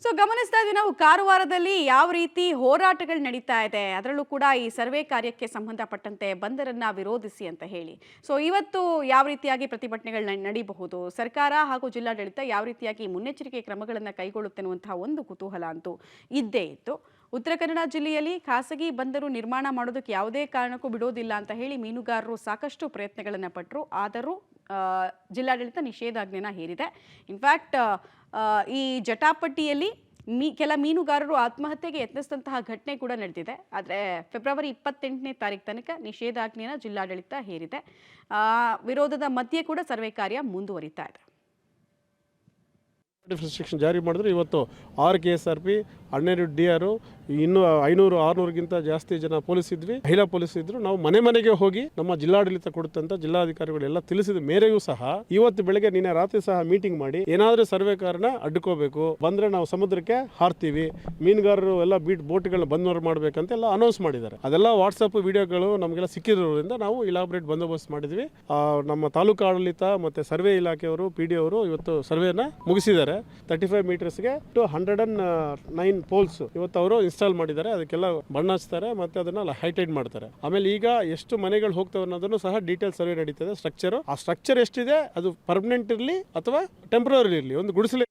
So ಗಮನಿಸ್ತಾ ಇದ್ದೀವಿ ನಾವು ಕಾರವಾರದಲ್ಲಿ ಯಾವ ರೀತಿ ಹೋರಾಟಗಳು ನಡೀತಾ ಇದೆ, ಅದರಲ್ಲೂ ಕೂಡ ಈ ಸರ್ವೆ ಕಾರ್ಯಕ್ಕೆ ಸಂಬಂಧಪಟ್ಟಂತೆ ಬಂದರನ್ನ ವಿರೋಧಿಸಿ ಅಂತ ಹೇಳಿ. ಸೊ ಇವತ್ತು ಯಾವ ರೀತಿಯಾಗಿ ಪ್ರತಿಭಟನೆಗಳು ನಡೀಬಹುದು, ಸರ್ಕಾರ ಹಾಗೂ ಜಿಲ್ಲಾಡಳಿತ ಯಾವ ರೀತಿಯಾಗಿ ಮುನ್ನೆಚ್ಚರಿಕೆ ಕ್ರಮಗಳನ್ನು ಕೈಗೊಳ್ಳುತ್ತೆ ಅನ್ನುವಂತಹ ಒಂದು ಕುತೂಹಲ ಅಂತೂ ಇದ್ದೇ ಇತ್ತು. ಉತ್ತರ ಕನ್ನಡ ಜಿಲ್ಲೆಯಲ್ಲಿ ಖಾಸಗಿ ಬಂದರು ನಿರ್ಮಾಣ ಮಾಡೋದಕ್ಕೆ ಯಾವುದೇ ಕಾರಣಕ್ಕೂ ಬಿಡೋದಿಲ್ಲ ಅಂತ ಹೇಳಿ ಮೀನುಗಾರರು ಸಾಕಷ್ಟು ಪ್ರಯತ್ನಗಳನ್ನು ಪಟ್ಟರು. ಆದರೂ ಜಿಲ್ಲಾಡಳಿತ ನಿಷೇಧಾಜ್ಞೆನ ಹೇರಿದೆ. ಇನ್ಫ್ಯಾಕ್ಟ್ ಈ ಜಟಾಪಟ್ಟಿಯಲ್ಲಿ ಕೆಲ ಮೀನುಗಾರರು ಆತ್ಮಹತ್ಯೆಗೆ ಯತ್ನಿಸಿದಂತಹ ಘಟನೆ ಕೂಡ ನಡೆದಿದೆ. ಆದರೆ ಫೆಬ್ರವರಿ 28ನೇ ತಾರೀಕು ತನಕ ನಿಷೇಧಾಜ್ಞೆನ ಜಿಲ್ಲಾಡಳಿತ ಹೇರಿದೆ. ವಿರೋಧದ ಮಧ್ಯೆ ಕೂಡ ಸರ್ವೆ ಕಾರ್ಯ ಮುಂದುವರಿತಾ ಇದೆ. ರಿಸ್ಟ್ರಿಕ್ಷನ್ ಜಾರಿ ಮಾಡಿದ್ರೆ ಇವತ್ತು 6 KSRP 12 DR ಇನ್ನು 500-600ಗಿಂತ ಜಾಸ್ತಿ ಜನ ಪೊಲೀಸ್ ಇದ್ವಿ, ಮಹಿಳಾ ಪೊಲೀಸ್ ಇದ್ರು. ನಾವು ಮನೆ ಮನೆಗೆ ಹೋಗಿ ನಮ್ಮ ಜಿಲ್ಲಾಡಳಿತ ಕೊಡುತ್ತಂತ ಜಿಲ್ಲಾಧಿಕಾರಿಗಳೆಲ್ಲ ತಿಳಿಸಿದ ಮೇರೆಗೂ ಸಹ ಇವತ್ತು ಬೆಳಗ್ಗೆ ನಿನ್ನೆ ರಾತ್ರಿ ಸಹ ಮೀಟಿಂಗ್ ಮಾಡಿ ಏನಾದರೂ ಸರ್ವೆ ಕಾರಣ ಅಡ್ಡುಕೋಬೇಕು ಬಂದ್ರೆ ನಾವು ಸಮುದ್ರಕ್ಕೆ ಹಾರ್ತೀವಿ, ಮೀನುಗಾರರು ಎಲ್ಲ ಬೋಟ್ಗಳನ್ನ ಬಂದ್ ಮಾಡಬೇಕಂತ ಎಲ್ಲ ಅನೌನ್ಸ್ ಮಾಡಿದ್ದಾರೆ. ಅದೆಲ್ಲ ವಾಟ್ಸಪ್ ವಿಡಿಯೋಗಳು ನಮಗೆಲ್ಲ ಸಿಕ್ಕಿರೋದ್ರಿಂದ ನಾವು ಇಲಾಬ್ರೇಟ್ ಬಂದೋಬಸ್ತ್ ಮಾಡಿದ್ವಿ. ನಮ್ಮ ತಾಲೂಕು ಆಡಳಿತ ಮತ್ತೆ ಸರ್ವೆ ಇಲಾಖೆಯವರು PD ಅವರು ಇವತ್ತು ಸರ್ವೆನ ಮುಗಿಸಿದ್ದಾರೆ. 35 ಮೀಟರ್ಸ್ಗೆ 109 ಪೋಲ್ಸ್ ಇವತ್ತು ಅವರು ಇನ್ಸ್ಟಾಲ್ ಮಾಡಿದ್ದಾರೆ. ಅದಕ್ಕೆಲ್ಲ ಬಣ್ಣ ಹಚ್ತಾರೆ ಮತ್ತೆ ಅದನ್ನ ಹೈಟೈಟ್ ಮಾಡ್ತಾರೆ. ಆಮೇಲೆ ಈಗ ಎಷ್ಟು ಮನೆಗಳು ಹೋಗ್ತವೆ ಅನ್ನೋದನ್ನು ಸಹ ಡೀಟೇಲ್ ಸರ್ವೆ ನಡೀತದೆ. ಸ್ಟ್ರಕ್ಚರ್ ಎಷ್ಟಿದೆ, ಅದು ಪರ್ಮನೆಂಟ್ ಇರಲಿ ಅಥವಾ ಟೆಂಪ್ರರಿ ಇರಲಿ, ಒಂದು ಗುಡಿಸಲು